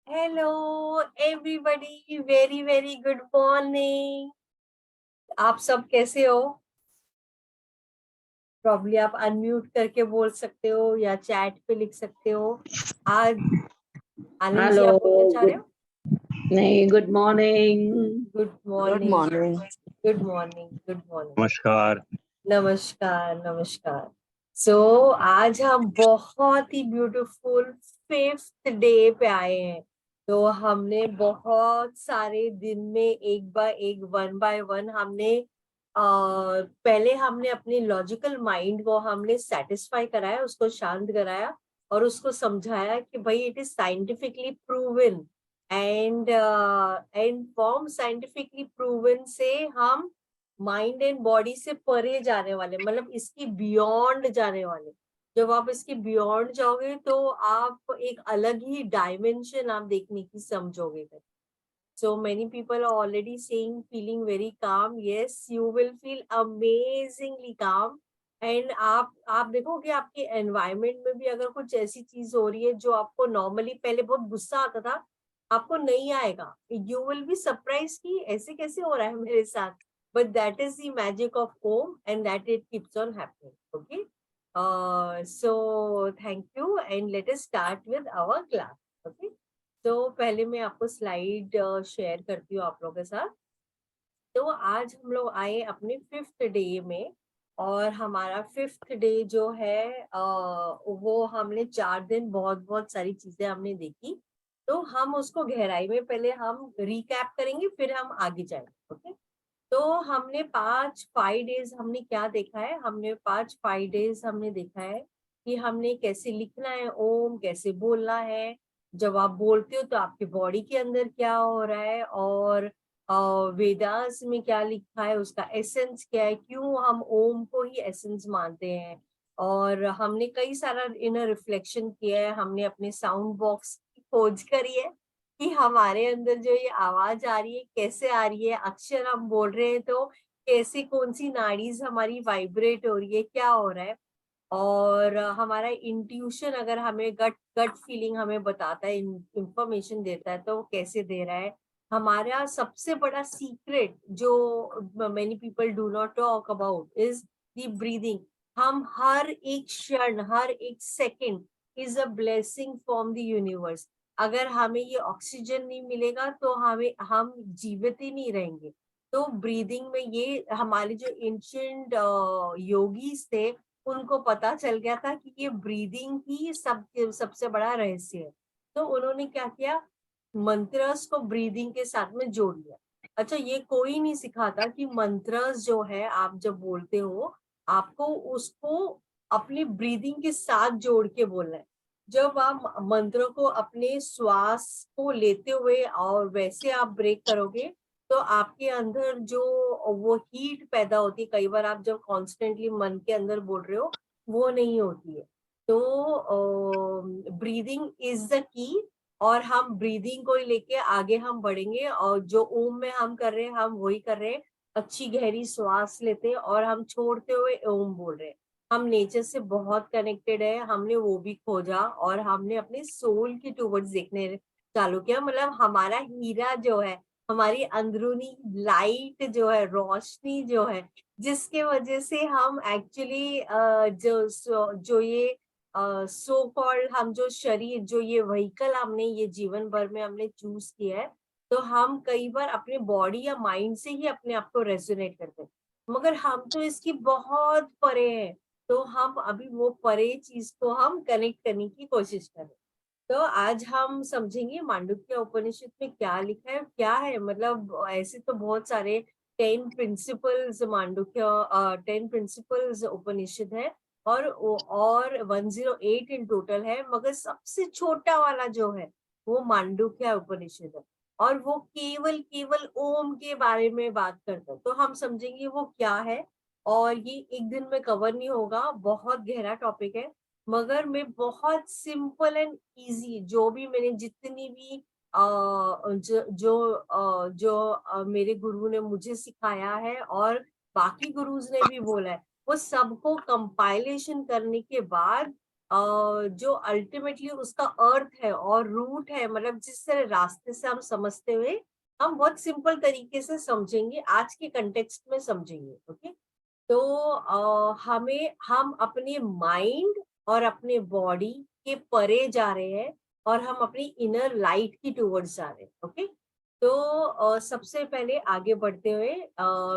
Hello everybody, very very good morning. आप सब कैसे हो? प्रॉब्ली आप अनम्यूट करके बोल सकते हो या चैट पे लिख सकते हो। आज आनंद जी हेलो। आप बोलना चाह रहे हो? नहीं, good morning. Good good morning. Morning. Good morning. Good morning. नमस्कार। नमस्कार नमस्कार। सो आज हम बहुत ही ब्यूटीफुल फिफ्थ डे पे आए हैं। तो हमने बहुत सारे दिन में एक बाय एक वन बाय वन हमने पहले हमने अपने लॉजिकल माइंड को हमने सेटिस्फाई कराया, उसको शांत कराया और उसको समझाया कि भाई it is scientifically proven and form scientifically proven से हम माइंड एंड बॉडी से परे जाने वाले, मतलब इसकी बियॉन्ड जाने वाले। जब आप इसके बियॉन्ड जाओगे तो आप एक अलग ही डायमेंशन आप देखने की समझोगे। So many people are already saying feeling very calm. Yes, you will feel amazingly calm. And आप देखोगे आपके एनवायरमेंट में भी अगर कुछ ऐसी चीज हो रही है जो आपको नॉर्मली पहले बहुत गुस्सा आता था, आपको नहीं आएगा। यू विल बी सरप्राइज कि ऐसे कैसे हो रहा है मेरे साथ। But that is the magic of Om and that it keeps on happening. Okay, so thank you and let us start with our class. Okay, तो पहले मैं आपको स्लाइड शेयर करती हूँ आप लोगों के साथ। तो आज हम लोग आए अपने फिफ्थ डे में और हमारा फिफ्थ डे जो है वो हमने 4 दिन बहुत बहुत सारी चीजें हमने देखी। तो हम उसको गहराई में पहले हम रिकैप करेंगे, फिर हम आगे जाएंगे। ओके, तो हमने 5 डेज हमने क्या देखा है? हमने 5 डेज हमने देखा है कि हमने कैसे लिखना है ओम, कैसे बोलना है, जब आप बोलते हो तो आपके बॉडी के अंदर क्या हो रहा है, और वेदास में क्या लिखा है, उसका एसेंस क्या है, क्यों हम ओम को ही एसेंस मानते हैं। और हमने कई सारा इनर रिफ्लेक्शन किया है, हमने अपने साउंड बॉक्स की खोज करी है कि हमारे अंदर जो ये आवाज आ रही है कैसे आ रही है, अक्षर हम बोल रहे हैं तो कैसे, कौन सी नाड़ीज हमारी वाइब्रेट हो रही है, क्या हो रहा है। और हमारा इंट्यूशन अगर हमें गट गट फीलिंग हमें बताता है, इंफॉर्मेशन देता है, तो वो कैसे दे रहा है। हमारा सबसे बड़ा सीक्रेट जो many people do not talk about is the breathing. हम हर एक क्षण, हर एक second is a blessing from the universe. अगर हमें ये ऑक्सीजन नहीं मिलेगा तो हम जीवित ही नहीं रहेंगे। तो ब्रीदिंग में ये हमारे जो एंशिएंट योगीज थे, उनको पता चल गया था कि ये ब्रीदिंग ही सबसे बड़ा रहस्य है। तो उन्होंने क्या किया, मंत्रस को ब्रीदिंग के साथ में जोड़ लिया। अच्छा, ये कोई नहीं सिखाता कि मंत्रस जो है आप जब बोलते हो आपको उसको अपनी ब्रीदिंग के साथ जोड़ के बोलना है। जब आप मंत्र को अपने श्वास को लेते हुए और वैसे आप ब्रेक करोगे तो आपके अंदर जो वो हीट पैदा होती है, कई बार आप जब कॉन्स्टेंटली मन के अंदर बोल रहे हो वो नहीं होती है। तो ब्रीदिंग इज द की, और हम ब्रीदिंग को ही लेके आगे हम बढ़ेंगे। और जो ओम में हम कर रहे हैं हम वही कर रहे हैं। अच्छी गहरी श्वास लेते हैं और हम छोड़ते हुए ओम बोल रहे हैं। हम नेचर से बहुत कनेक्टेड है, हमने वो भी खोजा और हमने अपने सोल की टूवर्ड्स देखने चालू किया। मतलब हमारा हीरा जो है, हमारी अंदरूनी लाइट जो है, रोशनी जो है, जिसके वजह से हम एक्चुअली जो ये सो कॉल्ड हम जो शरीर, जो ये व्हीकल हमने ये जीवन भर में हमने चूज किया है, तो हम कई बार अपने बॉडी या माइंड से ही अपने आप को रेजोनेट करते हैं, मगर हम तो इसकी बहुत परे हैं। तो हम अभी वो परे चीज को हम कनेक्ट करने की कोशिश करें। तो आज हम समझेंगे मांडुक्य उपनिषद में क्या लिखा है, क्या है। मतलब ऐसे तो बहुत सारे 10 प्रिंसिपल्स मांडुक्य, 10 प्रिंसिपल्स उपनिषद है और 108 इन टोटल है, मगर सबसे छोटा वाला जो है वो मांडुक्य उपनिषद है। और वो केवल केवल ओम के बारे में बात करता है। तो हम समझेंगे वो क्या है। और ये एक दिन में कवर नहीं होगा, बहुत गहरा टॉपिक है, मगर मैं बहुत सिंपल एंड इजी, जो भी मैंने जितनी भी मेरे गुरु ने मुझे सिखाया है और बाकी गुरुज ने भी बोला है, वो सबको कंपाइलेशन करने के बाद जो अल्टीमेटली उसका अर्थ है और रूट है, मतलब जिस तरह रास्ते से हम समझते हुए हम बहुत सिंपल तरीके से समझेंगे, आज के कंटेक्स्ट में समझेंगे। ओके, तो हम अपने माइंड और अपने बॉडी के परे जा रहे हैं और हम अपनी इनर लाइट की टूवर्ड्स जा रहे हैं। ओके, तो सबसे पहले आगे बढ़ते हुए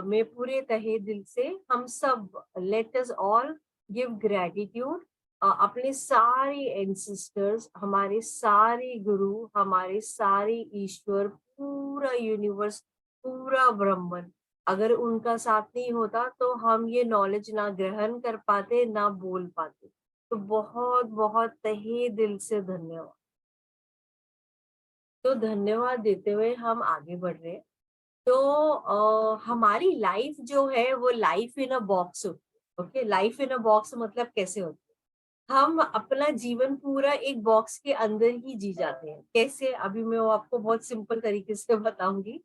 मैं पूरे तहे दिल से हम सब let us all give gratitude अपने सारे एंसेस्टर्स, हमारे सारे गुरु, हमारे सारे ईश्वर, पूरा यूनिवर्स, पूरा ब्रह्मांड। अगर उनका साथ नहीं होता तो हम ये नॉलेज ना ग्रहण कर पाते, ना बोल पाते। तो बहुत बहुत तहे दिल से धन्यवाद। तो धन्यवाद देते हुए हम आगे बढ़ रहे हैं। तो हमारी लाइफ जो है वो लाइफ इन अ बॉक्स होती है। Okay, life in a box मतलब कैसे होती है? हम अपना जीवन पूरा एक बॉक्स के अंदर ही जी जाते हैं। कैसे? अभी मैं वो आपको बहुत सिंपल तरीके से बताऊंगी।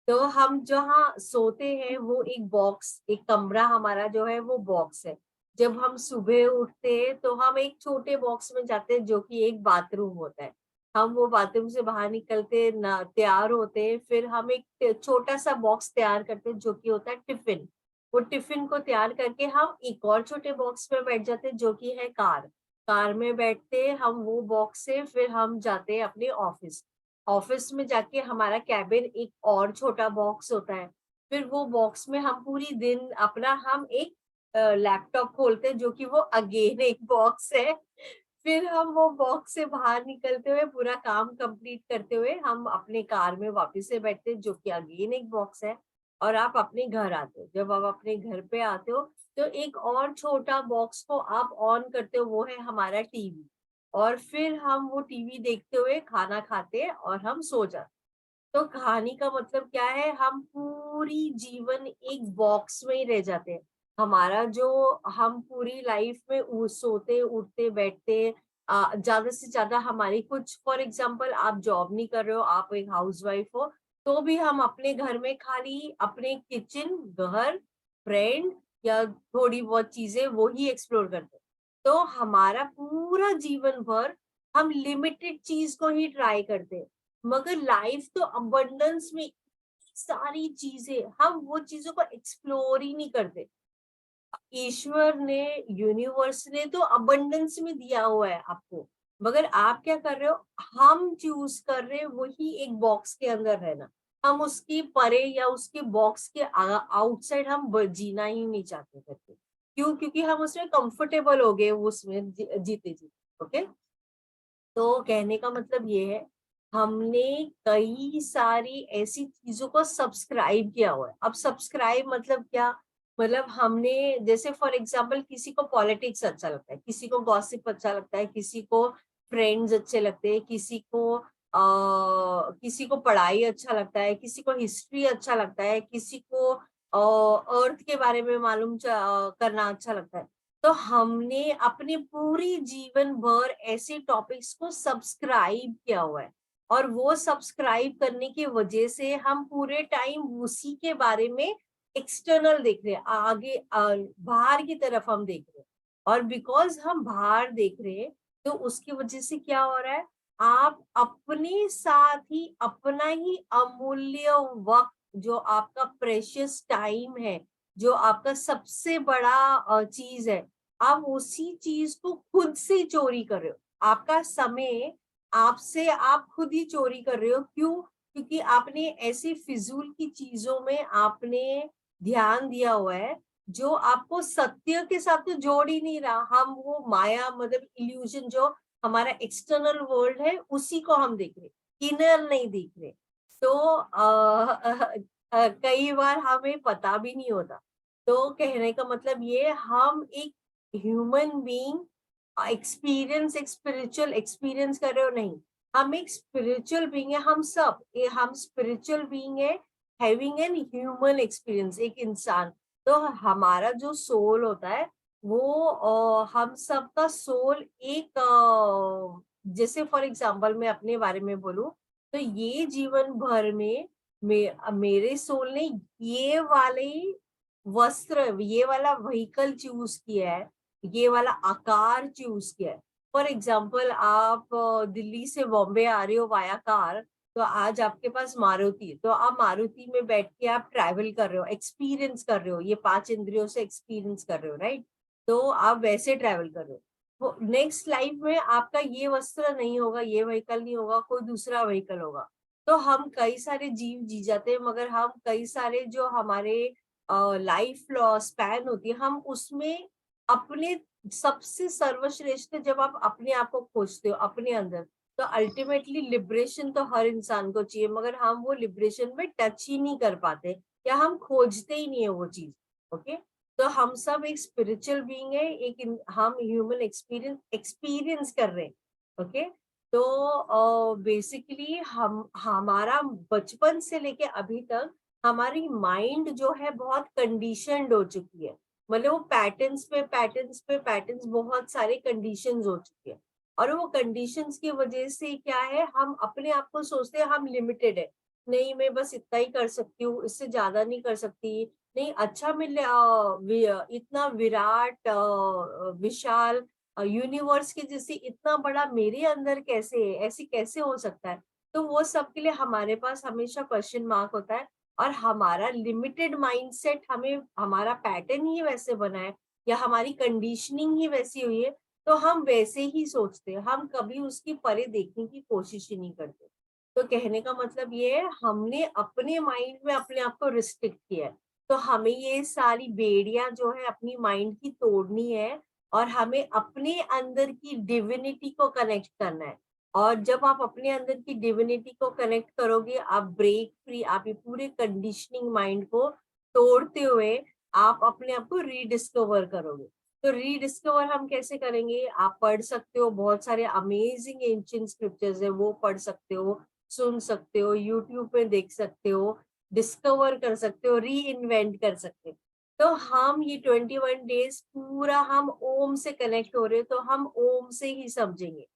तो हम जहाँ सोते हैं वो एक बॉक्स, एक कमरा हमारा जो है वो बॉक्स है। जब हम सुबह उठते हैं तो हम एक छोटे बॉक्स में जाते हैं जो कि एक बाथरूम होता है। हम वो बाथरूम से बाहर निकलते ना तैयार होते हैं, फिर हम एक छोटा सा बॉक्स तैयार करते हैं जो कि होता है टिफिन। वो टिफिन को तैयार करके हम एक और छोटे बॉक्स में बैठ जाते हैं जो कि है कार। कार में बैठते हम वो बॉक्स से फिर हम जाते हैं अपने ऑफिस। ऑफिस में जाके हमारा कैबिन एक और छोटा बॉक्स होता है। फिर वो बॉक्स में हम पूरी दिन अपना हम एक लैपटॉप खोलते हैं जो कि वो अगेन एक बॉक्स है। फिर हम वो बॉक्स से बाहर निकलते हुए पूरा काम कंप्लीट करते हुए हम अपने कार में वापस से बैठते हैं जो कि अगेन एक बॉक्स है। और आप अपने घर आते हो, जब आप अपने घर पे आते हो तो एक और छोटा बॉक्स को आप ऑन करते हो, वो है हमारा टीवी। और फिर हम वो टीवी देखते हुए खाना खाते हैं और हम सो जाते हैं। तो कहानी का मतलब क्या है? हम पूरी जीवन एक बॉक्स में ही रह जाते हैं। हमारा जो हम पूरी लाइफ में सोते उठते बैठते ज्यादा से ज्यादा हमारी कुछ, फॉर एग्जाम्पल आप जॉब नहीं कर रहे हो, आप एक हाउसवाइफ हो, तो भी हम अपने घर में खाली अपने किचन, घर, फ्रेंड या थोड़ी बहुत चीजें वो ही एक्सप्लोर करते हैं। तो हमारा पूरा जीवन भर हम लिमिटेड चीज को ही ट्राई करते हैं। मगर लाइफ तो अबंडेंस में सारी चीजें, हम वो चीजों को एक्सप्लोर ही नहीं करते। ईश्वर ने, यूनिवर्स ने तो अबंडेंस में दिया हुआ है आपको, मगर आप क्या कर रहे हो? हम चूज कर रहे हैं वही एक बॉक्स के अंदर रहना। हम उसकी परे या उसके बॉक्स के आउटसाइड हम जीना ही नहीं चाहते करके। क्यों? क्योंकि हम उसमें कंफर्टेबल हो गए उसमें जीते जीते। ओके, तो कहने का मतलब ये है, हमने कई सारी ऐसी चीजों को सब्सक्राइब किया हुआ है। अब सब्सक्राइब मतलब क्या? मतलब हमने, जैसे फॉर एग्जांपल किसी को पॉलिटिक्स अच्छा लगता है, किसी को गॉसिप अच्छा लगता है, किसी को फ्रेंड्स अच्छे लगते हैं, किसी को पढ़ाई अच्छा लगता है, किसी को हिस्ट्री अच्छा लगता है, किसी को अर्थ के बारे में मालूम करना अच्छा लगता है। तो हमने अपने पूरी जीवन भर ऐसे टॉपिक्स को सब्सक्राइब किया हुआ है। और वो सब्सक्राइब करने की वजह से हम पूरे टाइम उसी के बारे में एक्सटर्नल देख रहे हैं, आगे बाहर की तरफ हम देख रहे हैं। और बिकॉज हम बाहर देख रहे हैं तो उसकी वजह से क्या हो रहा है? आप अपने साथ ही अपना ही अमूल्य वक्त, जो आपका प्रेशियस टाइम है, जो आपका सबसे बड़ा चीज है, आप उसी चीज को खुद से चोरी कर रहे हो। आपका समय आपसे आप खुद ही चोरी कर रहे हो। क्यों? क्योंकि आपने ऐसी फिजूल की चीजों में आपने ध्यान दिया हुआ है जो आपको सत्य के साथ तो जोड़ ही नहीं रहा। हम वो माया, मतलब इल्यूजन, जो हमारा एक्सटर्नल वर्ल्ड है उसी को हम देख रहे, इनर नहीं देख रहे। तो कई बार हमें पता भी नहीं होता। तो कहने का मतलब ये, हम एक ह्यूमन बीइंग एक्सपीरियंस, एक स्पिरिचुअल एक्सपीरियंस कर रहे हो नहीं, हम एक स्पिरिचुअल बीइंग है। हम सब हम स्पिरिचुअल बीइंग है, हैविंग एन ह्यूमन एक्सपीरियंस, एक इंसान। तो हमारा जो सोल होता है वो हम सबका सोल एक जैसे फॉर एग्जांपल मैं अपने बारे में बोलूं तो ये जीवन भर में मेरे सोल ने ये वाले वस्त्र, ये वाला व्हीकल चूज किया है, ये वाला आकार चूज किया है। फॉर एग्जाम्पल आप दिल्ली से बॉम्बे आ रहे हो वाया कार, तो आज आपके पास मारुति है, तो आप मारुति में बैठ के आप ट्रैवल कर रहे हो, एक्सपीरियंस कर रहे हो, ये 5 इंद्रियों से एक्सपीरियंस कर रहे हो, राइट? तो आप वैसे ट्रैवल कर रहे हो। नेक्स्ट लाइफ में आपका ये वस्त्र नहीं होगा, ये व्हीकल नहीं होगा, कोई दूसरा व्हीकल होगा। तो हम कई सारे जीव जी जाते हैं, मगर हम कई सारे जो हमारे लाइफ स्पैन होती है, हम उसमें अपने सबसे सर्वश्रेष्ठ जब आप अपने आप को खोजते हो अपने अंदर, तो अल्टीमेटली लिबरेशन तो हर इंसान को चाहिए, मगर हम वो लिबरेशन में टच ही नहीं कर पाते, या हम खोजते ही नहीं है वो चीज। ओके, तो हम सब एक स्पिरिचुअल बीइंग है, हम ह्यूमन एक्सपीरियंस एक्सपीरियंस कर रहे हैं। ओके, तो बेसिकली हम हमारा बचपन से लेके अभी तक हमारी माइंड जो है बहुत कंडीशनड हो चुकी है। मतलब वो पैटर्न्स बहुत सारे कंडीशंस हो चुके हैं, और वो कंडीशंस की वजह से क्या है, हम अपने आप को सोचते हैं हम लिमिटेड है, नहीं मैं बस इतना ही कर सकती हूँ, इससे ज्यादा नहीं कर सकती, नहीं अच्छा मिले इतना विराट विशाल यूनिवर्स के जैसे इतना बड़ा मेरे अंदर कैसे है, ऐसे कैसे हो सकता है? तो वो सब के लिए हमारे पास हमेशा क्वेश्चन मार्क होता है, और हमारा लिमिटेड माइंडसेट, हमें हमारा पैटर्न ही वैसे बना है, या हमारी कंडीशनिंग ही वैसी हुई है, तो हम वैसे ही सोचते हैं, हम कभी उसकी परे देखने की कोशिश ही नहीं करते। तो कहने का मतलब ये है, हमने अपने माइंड में अपने आप को रिस्ट्रिक्ट किया है। तो हमें ये सारी बेड़ियां जो है अपनी माइंड की तोड़नी है, और हमें अपने अंदर की डिविनिटी को कनेक्ट करना है। और जब आप अपने अंदर की डिविनिटी को कनेक्ट करोगे, आप ब्रेक फ्री, आप ये पूरे कंडीशनिंग माइंड को तोड़ते हुए आप अपने आप को रीडिस्कवर करोगे। तो रीडिस्कवर हम कैसे करेंगे? आप पढ़ सकते हो, बहुत सारे अमेजिंग एंशिएंट स्क्रिप्चर्स है, वो पढ़ सकते हो, सुन सकते हो, यूट्यूब पे देख सकते हो, डिस्कवर कर सकते हो, री इन्वेंट कर सकते हो। तो हम ये 21 डेज पूरा हम ओम से कनेक्ट हो रहे हैं, तो हम ओम से ही समझेंगे।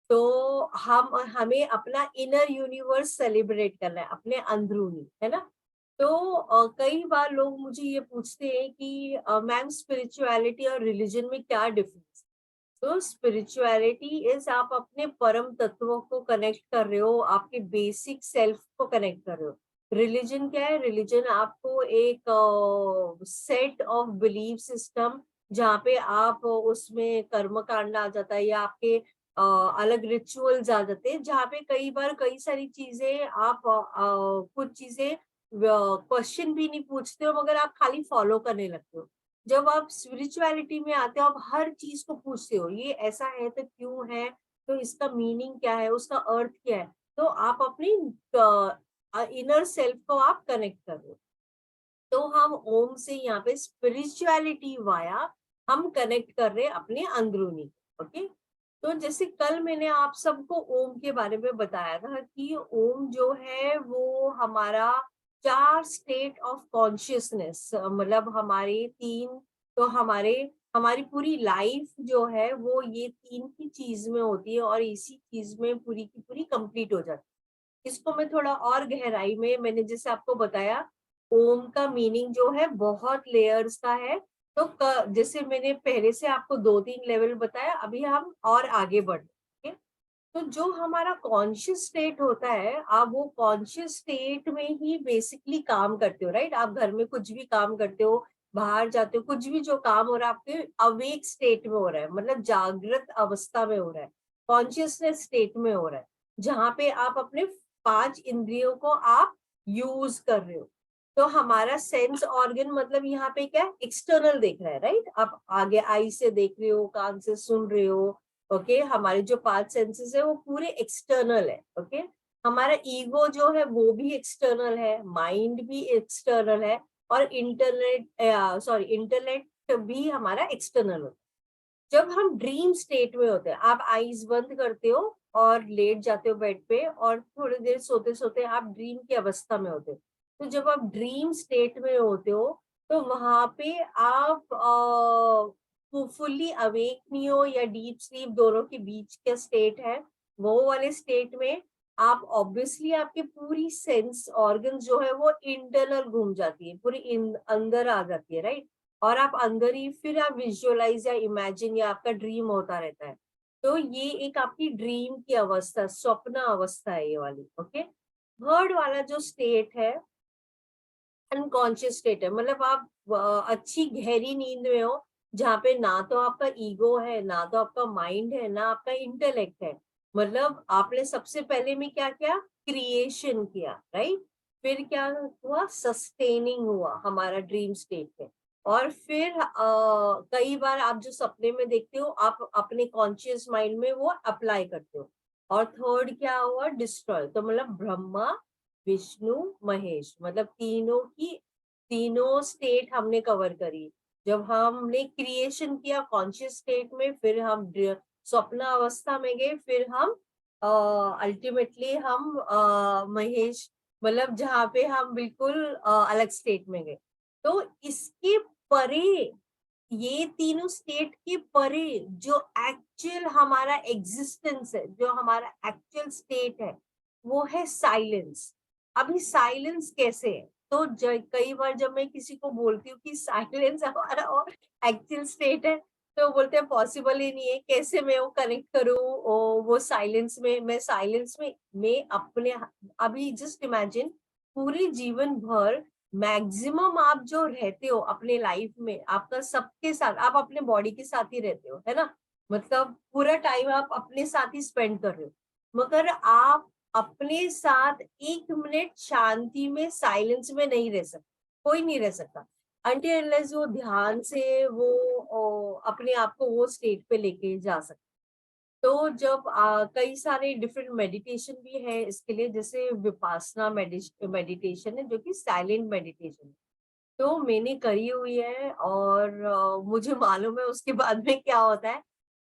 तो हमें अपना इनर यूनिवर्स सेलिब्रेट करना है, अपने अंदरूनी, है ना? तो कई बार लोग मुझे ये पूछते हैं कि मैम स्पिरिचुअलिटी और रिलीजन में क्या डिफरेंस? तो स्पिरिचुअलिटी इज आप अपने परम तत्वों को कनेक्ट कर रहे हो, आपके बेसिक सेल्फ को कनेक्ट कर रहे हो। रिलीजन क्या है? रिलीजन आपको एक सेट ऑफ बिलीफ सिस्टम, जहाँ पे आप उसमें कर्म कांड आ जाता है, या आपके अलग रिचुअल्स आ जाते हैं, जहाँ पे कई बार कई सारी चीजें आप कुछ चीजें क्वेश्चन भी नहीं पूछते हो, मगर आप खाली फॉलो करने लगते हो। जब आप स्पिरिचुअलिटी में आते हो, आप हर चीज को पूछते हो, ये ऐसा है तो क्यों है, तो इसका मीनिंग क्या है, उसका अर्थ क्या है। तो आप अपनी इनर सेल्फ को आप कनेक्ट कर रहे हो। तो हम ओम से यहाँ पे स्पिरिचुअलिटी वाया हम कनेक्ट कर रहे हैं अपने अंदरूनी। ओके, तो जैसे कल मैंने आप सबको ओम के बारे में बताया था कि ओम जो है वो हमारा 4 स्टेट ऑफ कॉन्शियसनेस, मतलब हमारे 3, तो हमारी पूरी लाइफ जो है वो ये 3 की चीज में होती है, और इसी चीज में पूरी की पूरी कंप्लीट हो जाती है। इसको मैं थोड़ा और गहराई में, मैंने जैसे आपको बताया, ओम का मीनिंग जो है बहुत लेयर्स का है। तो जैसे मैंने पहले से आपको 2-3 लेवल बताया, अभी हम और आगे बढ़ रहे हैं। तो जो हमारा कॉन्शियस स्टेट होता है, आप वो कॉन्शियस स्टेट में ही बेसिकली काम करते हो, राइट? आप घर में कुछ भी काम करते हो, बाहर जाते हो, कुछ भी जो काम हो रहा है आपके अवेक स्टेट में हो रहा है, मतलब जागृत अवस्था में हो रहा है, कॉन्शियसनेस स्टेट में हो रहा है, जहाँ पे आप अपने 5 इंद्रियों को आप यूज कर रहे हो। तो हमारा सेंस ऑर्गन मतलब यहाँ पे क्या है, एक्सटर्नल देख रहा है, राइट? आप आगे आई से देख रहे हो, कान से सुन रहे हो। ओके, हमारे जो 5 सेंसेस है वो पूरे एक्सटर्नल है। ओके, हमारा ईगो जो है वो भी एक्सटर्नल है, माइंड भी एक्सटर्नल है, और इंटरनेट भी हमारा एक्सटर्नल होता है। जब हम ड्रीम स्टेट में होते हैं, आप आईज बंद करते हो और लेट जाते हो बेड पे, और थोड़ी देर सोते सोते आप ड्रीम की अवस्था में होते हो। तो जब आप ड्रीम स्टेट में होते हो, तो वहां पे आप फुल्ली अवेक नहीं हो, या डीप स्लीप, दोनों के बीच का स्टेट है। वो वाले स्टेट में आप ऑब्वियसली आपकी पूरी सेंस ऑर्गन जो है वो इंटरनल घूम जाती है, पूरी अंदर आ जाती है, राइट? और आप अंदर ही फिर आप विजुअलाइज या इमेजिन या आपका ड्रीम होता रहता है। तो ये एक आपकी ड्रीम की अवस्था, स्वप्न अवस्था है ये वाली। ओके, थर्ड वाला जो स्टेट है अनकॉन्शियस स्टेट है, मतलब आप अच्छी गहरी नींद में हो, जहाँ पे ना तो आपका ईगो है, ना तो आपका माइंड है, ना आपका इंटेलेक्ट है। मतलब आपने सबसे पहले में क्या किया, क्रिएशन किया, राइट। फिर क्या हुआ, सस्टेनिंग हुआ हमारा ड्रीम स्टेट में। और फिर कई बार आप जो सपने में देखते हो, आप अपने कॉन्शियस माइंड में वो अप्लाई करते हो। और थर्ड क्या हुआ, डिस्ट्रॉय। तो मतलब ब्रह्मा, विष्णु, महेश, मतलब तीनों स्टेट हमने कवर करी। जब हमने क्रिएशन किया कॉन्शियस स्टेट में, फिर हम स्वप्न अवस्था में गए, फिर हम अल्टीमेटली हम महेश, मतलब जहाँ पे हम बिल्कुल अलग स्टेट में गए। तो इसके परे, ये तीनों स्टेट के परे जो एक्चुअल हमारा एग्जिस्टेंस है, जो हमारा एक्चुअल स्टेट है, वो है साइलेंस। अभी साइलेंस कैसे है, तो कई बार जब मैं किसी को बोलती हूँ कि साइलेंस हमारा और एक्चुअल स्टेट है, तो बोलते हैं पॉसिबल ही नहीं है, कैसे मैं वो कनेक्ट करूँ, वो साइलेंस में, मैं अपने, अभी जस्ट इमेजिन पूरे जीवन भर मैक्सिमम आप जो रहते हो अपने लाइफ में, आपका सबके साथ, आप अपने बॉडी के साथ ही रहते हो, है ना। मतलब पूरा टाइम आप अपने साथ ही स्पेंड कर रहे हो, मगर आप अपने साथ 1 मिनट शांति में, साइलेंस में नहीं रह सकते, कोई नहीं रह सकता अनटिल अनलेस वो ध्यान से वो अपने आप को वो स्टेट पे लेके जा सकता। तो जब कई सारे डिफरेंट मेडिटेशन भी है इसके लिए, जैसे विपासना मेडिटेशन है जो कि साइलेंट मेडिटेशन है, तो मैंने करी हुई है। और मुझे मालूम है उसके बाद में क्या होता है,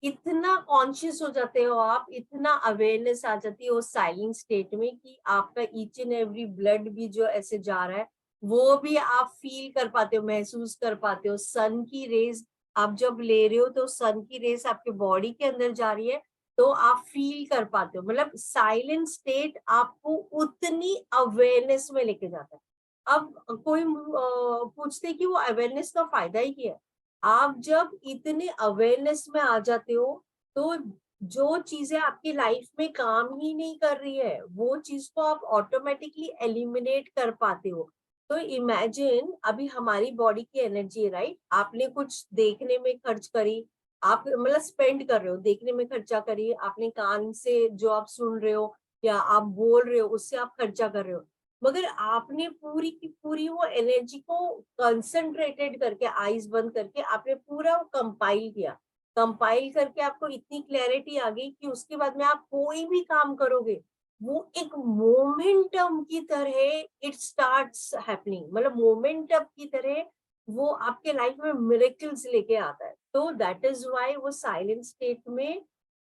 इतना कॉन्शियस हो जाते हो आप, इतना अवेयरनेस आ जाती है उस साइलेंट स्टेट में कि आपका ईच एंड एवरी ब्लड भी जो ऐसे जा रहा है, वो भी आप फील कर पाते हो, महसूस कर पाते हो। सन की रेज आप जब ले रहे हो, तो सन की रेज आपके बॉडी के अंदर जा रही है, तो आप फील कर पाते हो। मतलब साइलेंट स्टेट आपको उतनी अवेयरनेस में लेके जाता है। अब कोई पूछते कि वो अवेयरनेस का फायदा ही क्या है। आप जब इतने अवेयरनेस में आ जाते हो, तो जो चीजें आपकी लाइफ में काम ही नहीं कर रही है, वो चीज को आप ऑटोमेटिकली एलिमिनेट कर पाते हो। तो इमेजिन अभी हमारी बॉडी की एनर्जी है, राइट। आपने कुछ देखने में खर्च करी, आप मतलब स्पेंड कर रहे हो, देखने में खर्चा करी, आपने कान से जो आप सुन रहे हो या आप बोल रहे हो, उससे आप खर्चा कर रहे हो। मगर आपने पूरी की पूरी वो एनर्जी को कंसंट्रेटेड करके, आईज बंद करके आपने पूरा कंपाइल किया। कंपाइल करके आपको इतनी क्लैरिटी आ गई कि उसके बाद में आप कोई भी काम करोगे, वो एक मोमेंटम की तरह इट स्टार्ट्स हैपनिंग, मतलब मोमेंटम की तरह वो आपके लाइफ में मिरेकल्स लेके आता है। तो दैट इज व्हाई वो साइलेंट स्टेट में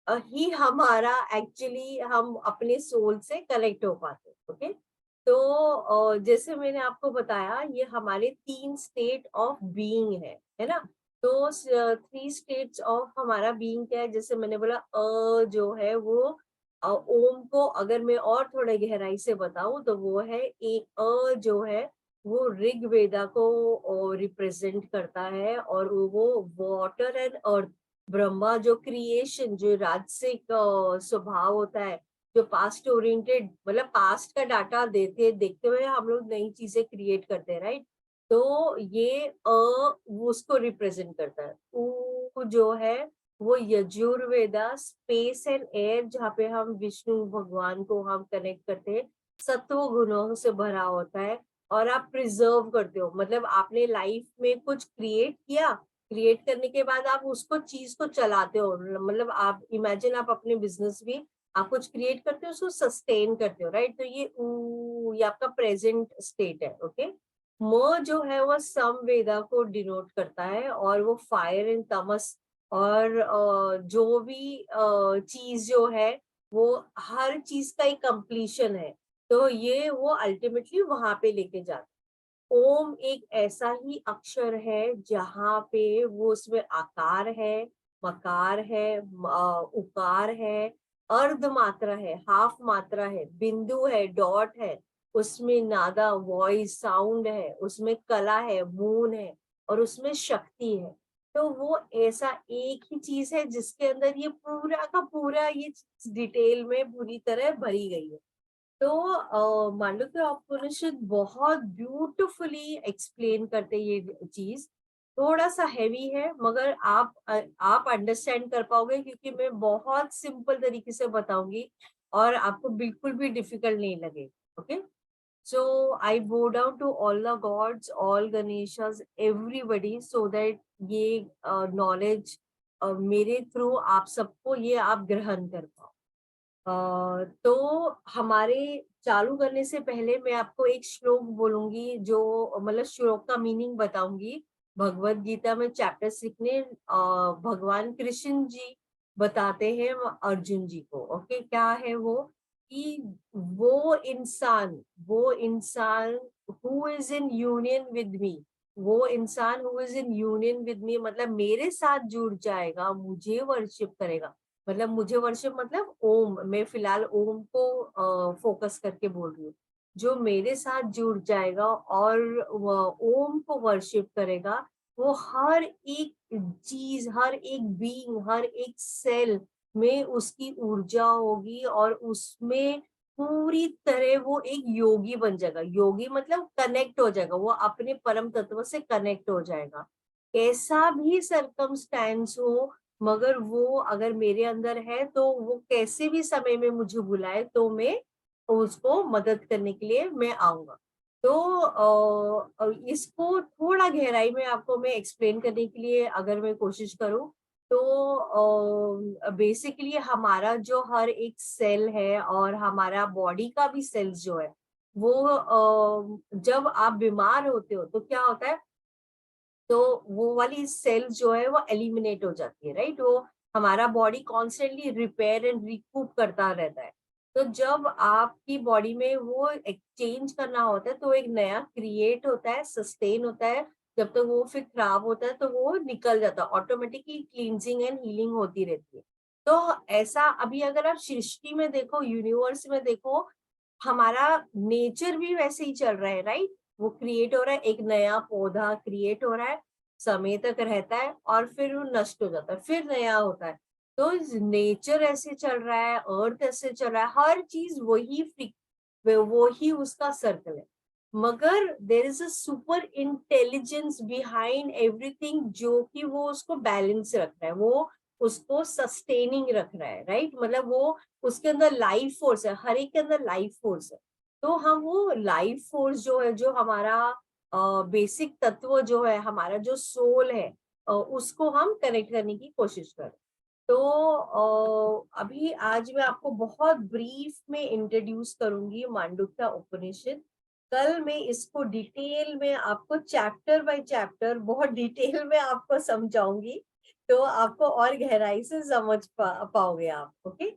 ही हमारा एक्चुअली हम अपने सोल से कनेक्ट हो पाते हैं। ओके, तो जैसे मैंने आपको बताया, ये हमारे 3 स्टेट ऑफ बीइंग है ना। तो 3 स्टेट्स ऑफ हमारा बीइंग क्या है, जैसे मैंने बोला जो है वो ओम को अगर मैं और थोड़े गहराई से बताऊं, तो वो है एक जो है वो ऋग वेदा को रिप्रेजेंट करता है, और वो वाटर एंड अर्थ। ब्रह्मा जो क्रिएशन, जो राजसिक स्वभाव होता है, जो पास्ट ओरिएंटेड, मतलब पास्ट का डाटा देते देखते हुए हम लोग नई चीजें क्रिएट करते हैं, राइट। तो ये वो उसको रिप्रेजेंट करता है। ऊ जो है वो यजुर्वेदा, स्पेस एंड एयर, जहाँ पे हम विष्णु भगवान को हम कनेक्ट करते हैं, सत्व गुणों से भरा होता है। और आप प्रिजर्व करते हो, मतलब आपने लाइफ में कुछ क्रिएट किया, क्रिएट करने के बाद आप उसको चीज को चलाते हो। मतलब आप इमेजिन, आप अपने बिजनेस भी, आप कुछ क्रिएट करते हो, उसको सस्टेन करते हो, राइट। तो ये आपका प्रेजेंट स्टेट है। ओके, म जो है वो समवेदा को डिनोट करता है, और वो फायर एंड तमस, और जो भी चीज जो है, वो हर चीज का एक कंप्लीशन है। तो ये वो अल्टीमेटली वहां पे लेके जाता है। ओम एक ऐसा ही अक्षर है जहाँ पे वो, उसमें आकार है, मकार है, उकार है, अर्ध मात्रा है, हाफ मात्रा है, बिंदु है, डॉट है, उसमें नादा, वॉइस, साउंड है, उसमें कला है, मून है, और उसमें शक्ति है। तो वो ऐसा एक ही चीज है जिसके अंदर ये पूरा का पूरा ये डिटेल में पूरी तरह भरी गई है। तो मांडुक्य उपनिषद बहुत ब्यूटिफुली एक्सप्लेन करते ये चीज। थोड़ा सा हैवी है मगर आप अंडरस्टैंड कर पाओगे क्योंकि मैं बहुत सिंपल तरीके से बताऊंगी और आपको बिल्कुल भी डिफिकल्ट नहीं लगेगा। Okay, so I bow down to all the gods, all Ganeshas, everybody, so that ये नॉलेज मेरे थ्रू आप सबको ये आप ग्रहण कर पाओ। तो हमारे चालू करने से पहले मैं आपको एक श्लोक बोलूंगी, जो मतलब श्लोक का मीनिंग बताऊंगी। भगवत गीता में चैप्टर 6 में भगवान कृष्ण जी बताते हैं अर्जुन जी को। ओके, क्या है वो कि वो इंसान who is in union with me, वो इंसान who is in union with me मतलब मेरे साथ जुड़ जाएगा, मुझे वर्शिप करेगा। मतलब मुझे वर्शिप मतलब ओम, मैं फिलहाल ओम को फोकस करके बोल रही हूँ। जो मेरे साथ जुड़ जाएगा और वो ओम को वर्शिप करेगा, वो हर एक चीज, हर एक बीइंग, हर एक सेल में उसकी ऊर्जा होगी और उसमें पूरी तरह वो एक योगी बन जाएगा। योगी मतलब कनेक्ट हो जाएगा, वो अपने परम तत्व से कनेक्ट हो जाएगा। कैसा भी सरकमस्टेंस हो, मगर वो अगर मेरे अंदर है तो वो कैसे भी समय में मुझे बुलाए तो मैं उसको मदद करने के लिए मैं आऊंगा। तो इसको थोड़ा गहराई में आपको मैं एक्सप्लेन करने के लिए अगर मैं कोशिश करूं तो बेसिकली हमारा जो हर एक सेल है और हमारा बॉडी का भी सेल्स जो है वो जब आप बीमार होते हो तो क्या होता है, तो वो वाली सेल्स जो है वो एलिमिनेट हो जाती है, राइट। वो हमारा body constantly repair and recoup करता रहता है। तो जब आपकी बॉडी में वो एक्सचेंज करना होता है तो एक नया क्रिएट होता है, सस्टेन होता है। जब तक तो वो फिर खराब होता है तो वो निकल जाता है, ऑटोमेटिकली क्लींजिंग एंड हीलिंग होती रहती है। तो ऐसा अभी अगर आप सृष्टि में देखो, यूनिवर्स में देखो, हमारा नेचर भी वैसे ही चल रहा है, राइट। वो क्रिएट हो रहा है, एक नया पौधा क्रिएट हो रहा है, समय तक रहता है और फिर वो नष्ट हो जाता है, फिर नया होता है। तो नेचर ऐसे चल रहा है, अर्थ ऐसे चल रहा है, हर चीज वही उसका सर्कल है। मगर there is a super intelligence behind everything जो कि वो उसको बैलेंस रख रहा है, वो उसको सस्टेनिंग रख रहा है, राइट। मतलब वो उसके अंदर लाइफ फोर्स है, हर एक के अंदर लाइफ फोर्स है। तो हम वो लाइफ फोर्स जो है, जो हमारा बेसिक तत्व जो है, हमारा जो सोल है, उसको हम कनेक्ट करने की कोशिश करें। तो अभी आज मैं आपको बहुत ब्रीफ में इंट्रोड्यूस करूंगी मांडुक्य उपनिषद। कल मैं इसको डिटेल में आपको चैप्टर बाय चैप्टर बहुत डिटेल में आपको समझाऊंगी, तो आपको और गहराई से समझ पाओगे आप। ओके,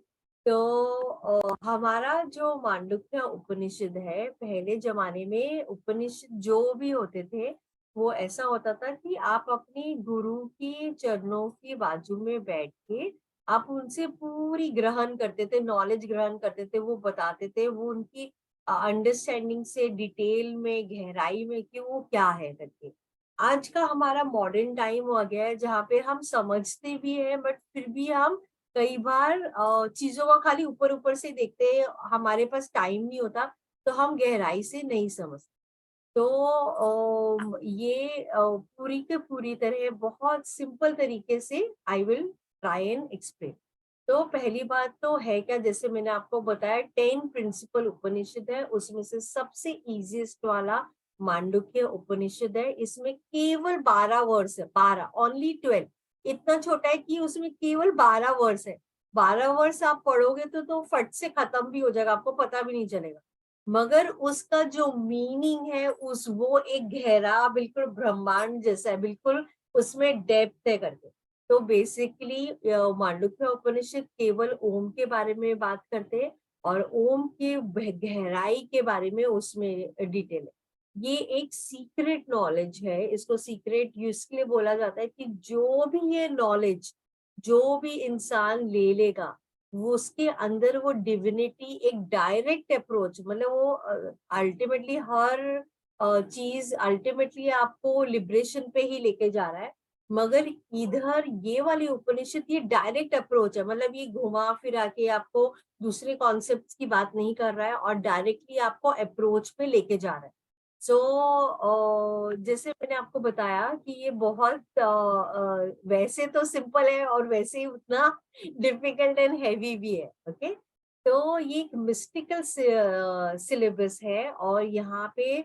तो हमारा जो मांडुक्य उपनिषद है, पहले जमाने में उपनिषद जो भी होते थे वो ऐसा होता था कि आप अपनी गुरु की चरणों की बाजू में बैठ के आप उनसे पूरी ग्रहण करते थे, नॉलेज ग्रहण करते थे, वो बताते थे, वो उनकी अंडरस्टैंडिंग से डिटेल में, गहराई में कि वो क्या है करके। आज का हमारा मॉडर्न टाइम हो गया है जहाँ पे हम समझते भी हैं बट फिर भी हम कई बार चीजों को खाली ऊपर ऊपर से देखते हैं, हमारे पास टाइम नहीं होता तो हम गहराई से नहीं समझते। तो ये पूरी के पूरी तरह बहुत सिंपल तरीके से I will try and explain. तो पहली बात तो है क्या, जैसे मैंने आपको बताया 10 प्रिंसिपल उपनिषद है, उसमें से सबसे इजीएस्ट वाला मांडुक्य उपनिषद है। इसमें केवल 12 वर्स है, 12, ओनली 12। इतना छोटा है कि उसमें केवल 12 वर्स है। 12 वर्स आप पढ़ोगे तो फट से खत्म भी हो जाएगा, आपको पता भी नहीं चलेगा। मगर उसका जो मीनिंग है उस वो एक गहरा बिल्कुल ब्रह्मांड जैसा है, बिल्कुल उसमें डेप्थ है करके। तो बेसिकली मांडुक्य उपनिषद केवल ओम के बारे में बात करते हैं और ओम के गहराई के बारे में उसमें डिटेल है। ये एक सीक्रेट नॉलेज है, इसको सीक्रेट इसलिए बोला जाता है कि जो भी ये नॉलेज जो भी इंसान ले लेगा वो उसके अंदर वो डिविनिटी एक डायरेक्ट अप्रोच, मतलब वो अल्टीमेटली हर चीज अल्टीमेटली आपको लिबरेशन पे ही लेके जा रहा है। मगर इधर ये वाली उपनिषद ये डायरेक्ट अप्रोच है, मतलब ये घुमा फिरा के आपको दूसरे कॉन्सेप्ट्स की बात नहीं कर रहा है और डायरेक्टली आपको अप्रोच पे लेके जा रहा है। जैसे मैंने आपको बताया कि ये बहुत वैसे तो सिंपल है और वैसे ही उतना डिफिकल्ट एंड हैवी भी है। ओके, तो ये एक मिस्टिकल सिलेबस है और यहाँ पे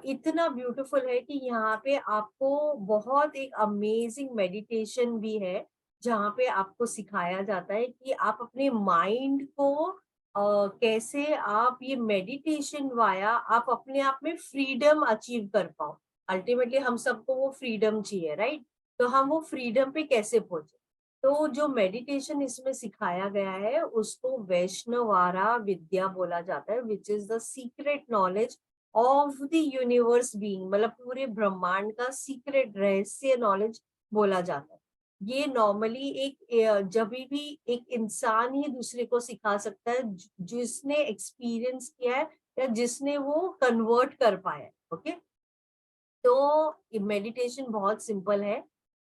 इतना ब्यूटीफुल है कि यहाँ पे आपको बहुत एक अमेजिंग मेडिटेशन भी है, जहाँ पे आपको सिखाया जाता है कि आप अपने माइंड को कैसे आप ये मेडिटेशन वाया आप अपने आप में फ्रीडम अचीव कर पाओ। अल्टीमेटली हम सबको वो फ्रीडम चाहिए, राइट? तो हम वो फ्रीडम पे कैसे पहुंचे, तो जो मेडिटेशन इसमें सिखाया गया है उसको वैष्णवारा विद्या बोला जाता है, which is the secret knowledge of the universe being, मतलब पूरे ब्रह्मांड का सीक्रेट रहस्य नॉलेज बोला जाता है। ये नॉर्मली एक जब भी एक इंसान ही दूसरे को सिखा सकता है जिसने एक्सपीरियंस किया है या जिसने वो कन्वर्ट कर पाया है। ओके, तो मेडिटेशन बहुत सिंपल है।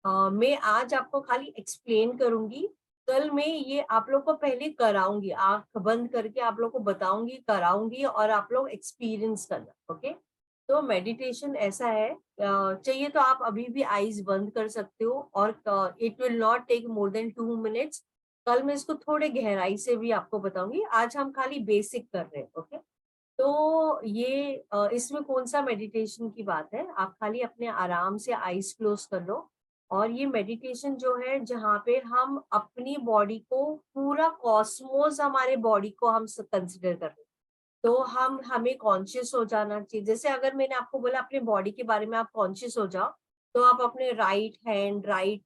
मैं आज आपको खाली एक्सप्लेन करूंगी, कल मैं ये आप लोग को पहले कराऊंगी, आंख बंद करके आप लोग को बताऊंगी, कराऊंगी और आप लोग एक्सपीरियंस करना। ओके, तो मेडिटेशन ऐसा है, चाहिए तो आप अभी भी आईज बंद कर सकते हो और it will not take more than 2 minutes. कल मैं इसको थोड़े गहराई से भी आपको बताऊंगी, आज हम खाली बेसिक कर रहे हैं। ओके, तो ये इसमें कौन सा मेडिटेशन की बात है, आप खाली अपने आराम से आईज क्लोज कर लो। और ये मेडिटेशन जो है जहाँ पे हम अपनी बॉडी को पूरा कॉस्मोस हमारे बॉडी को हम कंसिडर कर रहे हैं, तो हम हमें कॉन्शियस हो जाना चाहिए। जैसे अगर मैंने आपको बोला अपने बॉडी के बारे में आप कॉन्शियस हो जाओ, तो आप अपने राइट हैंड, राइट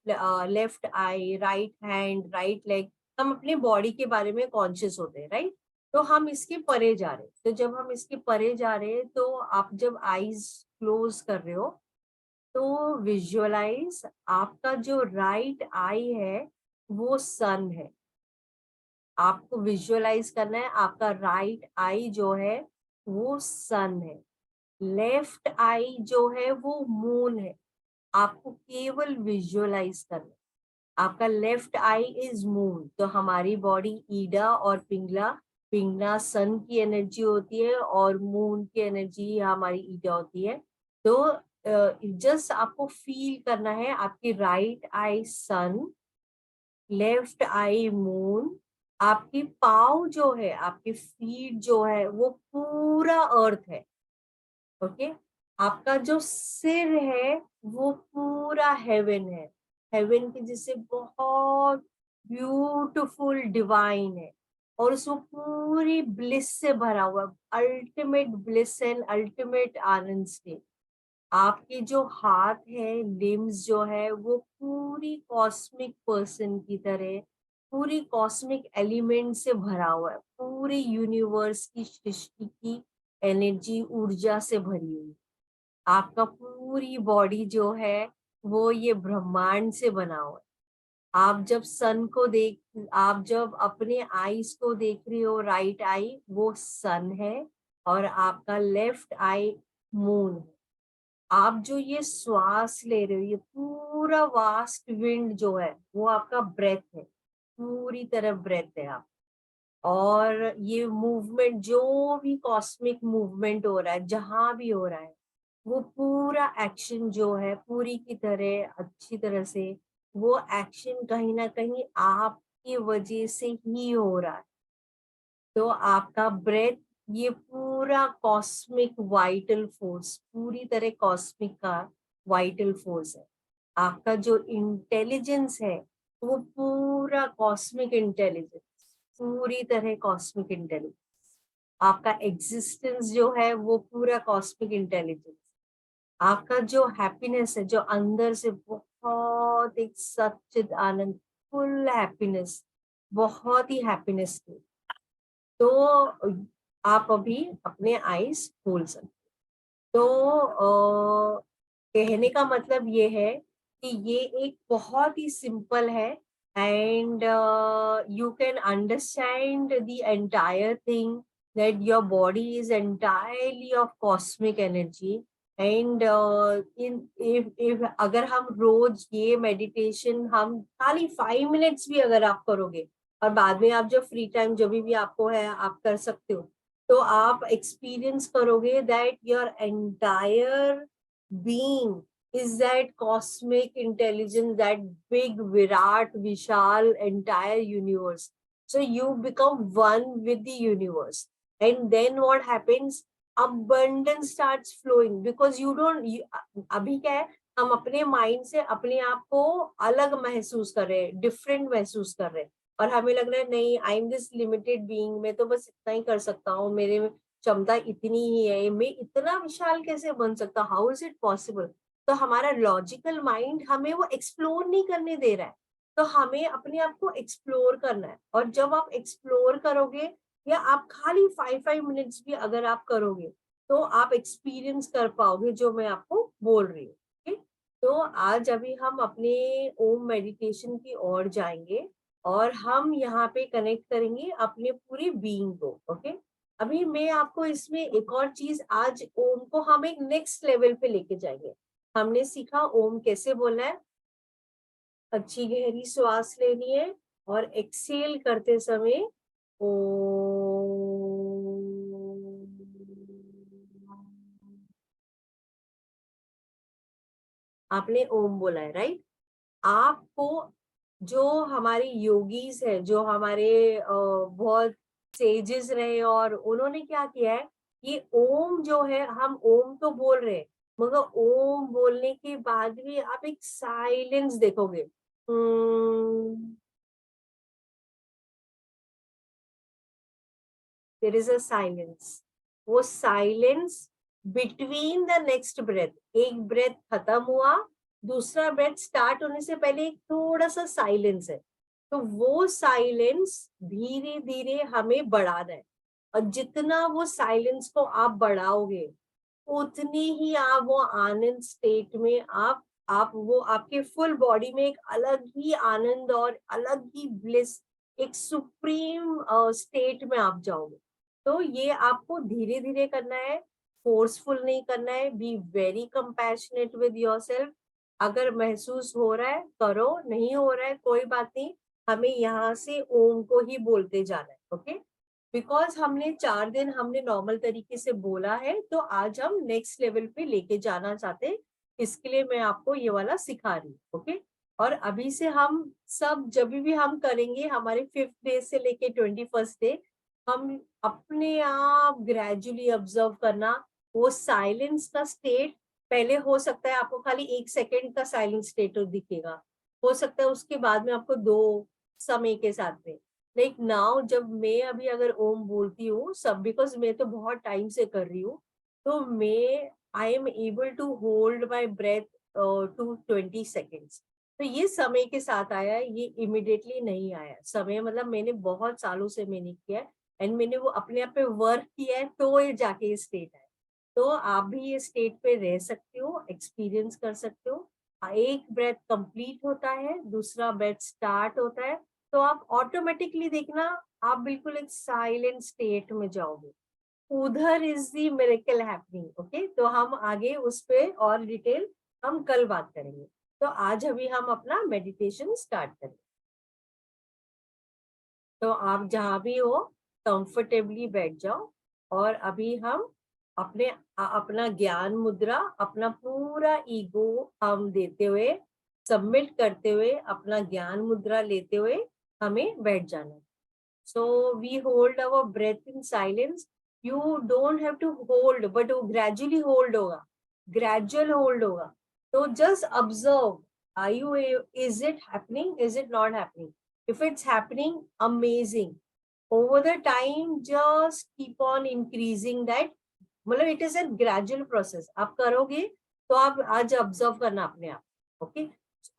लेफ्ट आई, राइट हैंड, राइट लेग, हम अपने बॉडी के बारे में कॉन्शियस होते हैं, राइट? तो हम इसके परे जा रहे हैं, तो जब हम इसके परे जा रहे हैं तो आप जब आईज क्लोज कर रहे हो तो विजुअलाइज आपका जो राइट आई है वो सन है। आपको विजुअलाइज करना है आपका राइट आई जो है वो सन है, लेफ्ट आई जो है वो मून है। आपको केवल विजुअलाइज करना है आपका लेफ्ट आई इज मून। तो हमारी बॉडी ईडा और पिंगला, पिंगला सन की एनर्जी होती है और मून की एनर्जी हमारी ईडा होती है। तो जस्ट आपको फील करना है आपकी right eye sun, left eye moon, आपकी पाव जो है आपकी फीट जो है वो पूरा अर्थ है। ओके, आपका जो सिर है वो पूरा हेवन है, हेवन की जिससे बहुत ब्यूटीफुल डिवाइन है और उसको पूरी ब्लिस से भरा हुआ, ultimate bliss and ultimate Anand state. आपके जो हाथ है, लिम्स जो है वो पूरी कॉस्मिक पर्सन की तरह पूरी कॉस्मिक एलिमेंट से भरा हुआ है, पूरी यूनिवर्स की सृष्टि की एनर्जी ऊर्जा से भरी हुई। आपका पूरी बॉडी जो है वो ये ब्रह्मांड से बना हुआ है। आप जब सन को देख, आप जब अपने आईज को देख रही हो, राइट आई वो सन है और आपका लेफ्ट आई मून है। आप जो ये श्वास ले रहे हो ये पूरा वास्ट विंड जो है वो आपका ब्रेथ है, पूरी तरह ब्रेथ है आप। और ये मूवमेंट जो भी कॉस्मिक मूवमेंट हो रहा है जहां भी हो रहा है वो पूरा एक्शन जो है पूरी की तरह अच्छी तरह से वो एक्शन कहीं ना कहीं आपकी वजह से ही हो रहा है। तो आपका ब्रेथ ये पूरा कॉस्मिक वाइटल फोर्स, पूरी तरह कॉस्मिक का वाइटल फोर्स है। आपका जो इंटेलिजेंस है वो पूरा कॉस्मिक इंटेलिजेंस, पूरी तरह कॉस्मिक इंटेलिजेंस। आपका एग्जिस्टेंस जो है वो पूरा कॉस्मिक इंटेलिजेंस। आपका जो हैप्पीनेस है जो अंदर से बहुत एक सच्चिद आनंद, फुल हैप्पीनेस, बहुत ही हैप्पीनेस की। तो आप अभी अपने आईज खोल सकते। तो कहने का मतलब ये है कि ये एक बहुत ही सिंपल है and you can understand the entire thing that your body is entirely of cosmic energy and if अगर हम रोज ये मेडिटेशन हम खाली 5 मिनट्स भी अगर आप करोगे, और बाद में आप जब फ्री टाइम जब भी आपको है आप कर सकते हो, तो आप एक्सपीरियंस करोगे that your entire being is that cosmic intelligence, that big Virat Vishal entire universe. So you become one with the universe, and then what happens? Abundance starts flowing because you don't अभी क्या है, हम अपने mind से अपने आप को अलग महसूस कर रहे हैं, डिफरेंट महसूस कर रहे हैं, और हमें लग रहा है नहीं, I am this limited being, मैं तो बस इतना ही कर सकता हूँ, मेरे में क्षमता इतनी ही है, मैं इतना विशाल कैसे बन सकता, हाउ इज इट पॉसिबल? तो हमारा लॉजिकल माइंड हमें वो एक्सप्लोर नहीं करने दे रहा है। तो हमें अपने आप को एक्सप्लोर करना है, और जब आप एक्सप्लोर करोगे, या आप खाली 5 मिनट्स भी अगर आप करोगे, तो आप एक्सपीरियंस कर पाओगे जो मैं आपको बोल रही हूँ। ठीक? तो आज अभी हम अपने ओम मेडिटेशन की ओर जाएंगे, और हम यहाँ पे कनेक्ट करेंगे अपने पूरी बीइंग को। ओके, अभी मैं आपको इसमें एक और चीज, आज ओम को हम एक नेक्स्ट लेवल पे लेके जाएंगे। हमने सीखा ओम कैसे बोलना है, अच्छी गहरी श्वास लेनी है, और एक्सेल करते समय आपने ओम बोला है, राइट? आपको जो हमारे योगीज है, जो हमारे बहुत सेजेस रहे, और उन्होंने क्या किया है, ये ओम जो है, हम ओम तो बोल रहे हैं, मगर ओम बोलने के बाद भी आप एक साइलेंस देखोगे। There is a silence. वो silence between the next breath, एक ब्रेथ खत्म हुआ, दूसरा ब्रेथ स्टार्ट होने से पहले एक थोड़ा सा साइलेंस है। तो वो साइलेंस धीरे धीरे हमें बढ़ाना है, और जितना वो साइलेंस को आप बढ़ाओगे, उतनी ही आप वो आनंद स्टेट में आप वो आपके फुल बॉडी में एक अलग ही आनंद और अलग ही ब्लिस, एक सुप्रीम स्टेट में आप जाओगे। तो ये आपको धीरे धीरे करना है, फोर्सफुल नहीं करना है। Be very compassionate with yourself. अगर महसूस हो रहा है करो, नहीं हो रहा है कोई बात नहीं, हमें यहाँ से ओम को ही बोलते जाना है। ओके, बिकॉज हमने 4 दिन हमने नॉर्मल तरीके से बोला है, तो आज हम नेक्स्ट लेवल पे लेके जाना चाहते हैं, इसके लिए मैं आपको ये वाला सिखा रही हूँ। ओके, और अभी से हम सब जब भी हम करेंगे, हमारे 5th डे से लेके 21st डे, हम अपने आप ग्रेजुअली ऑब्जर्व करना वो साइलेंस का स्टेट। पहले हो सकता है आपको खाली 1 सेकेंड का साइलेंस स्टेट दिखेगा, हो सकता है उसके बाद में आपको 2 समय के साथ में। लाइक नाउ जब मैं अभी अगर ओम बोलती हूँ सब, बिकॉज मैं तो बहुत टाइम से कर रही हूँ, तो मैं I am able to hold my breath to 20 seconds. तो ये समय के साथ आया है, ये इमिडिएटली नहीं आया समय, मतलब मैंने बहुत सालों से मैंने किया है, एंड मैंने वो अपने आप पे वर्क किया है, तो ये जाके ये स्टेट है। तो आप भी ये स्टेट पे रह सकते हो, एक्सपीरियंस कर सकते हो। एक ब्रेथ कंप्लीट होता है, दूसरा ब्रेथ स्टार्ट होता है, तो आप ऑटोमेटिकली देखना, आप बिल्कुल एक साइलेंट स्टेट में जाओगे, उधर is the miracle happening. Okay, तो हम आगे उस पे और डिटेल हम कल बात करेंगे। तो आज अभी हम अपना मेडिटेशन स्टार्ट करें। तो आप जहां भी हो कंफर्टेबली बैठ जाओ, और अभी हम अपना ज्ञान मुद्रा, अपना पूरा ईगो हम देते हुए, सबमिट करते हुए, अपना ज्ञान मुद्रा लेते हुए हमें बैठ जाना। So we hold our breath in silence. You don't have to hold, but वो ग्रेजुअली होल्ड होगा, ग्रेजुअल होल्ड होगा। तो just observe, are you, is it happening, is it not happening? If it's happening, amazing. Over the time, just keep on increasing that. मतलब it is a gradual process. आप करोगे तो आप आज observe करना अपने आप। ओके,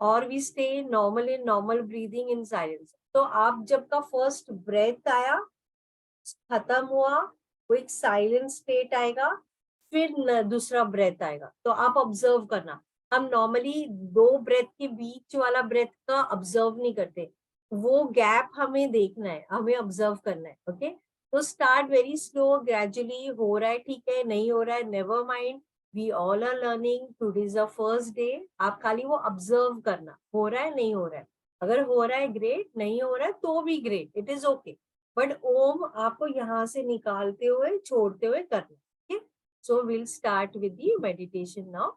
और we stay normal in normal breathing in silence. तो आप जब का फर्स्ट ब्रेथ आया, खत्म हुआ, वो एक साइलेंट स्टेट आएगा, फिर दूसरा ब्रेथ आएगा, तो आप ऑब्जर्व करना। हम नॉर्मली 2 ब्रेथ के बीच वाला ब्रेथ का ऑब्जर्व नहीं करते, वो गैप हमें देखना है, हमें ऑब्जर्व करना है। ओके, तो स्टार्ट वेरी स्लो, ग्रेजुअली हो रहा है ठीक है, नहीं हो रहा है never mind, we all are learning, today is the first day. आप खाली वो ऑब्जर्व करना, हो रहा है नहीं हो रहा है, अगर हो रहा है ग्रेट, नहीं हो रहा है तो भी great, it is okay, but Om आपको यहाँ से निकालते हुए छोड़ते हुए करना। ठीक है, so will start with the meditation now.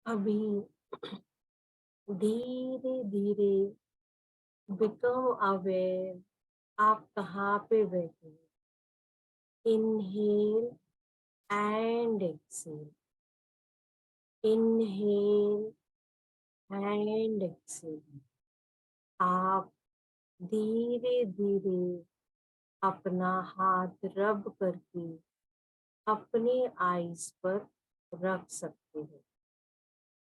अभी धीरे धीरे बिकम अवेयर आप कहाँ पे बैठे हैं. Inhale and exhale. Inhale and exhale. आप धीरे धीरे अपना हाथ रब करके अपने आईज पर रख सकते हैं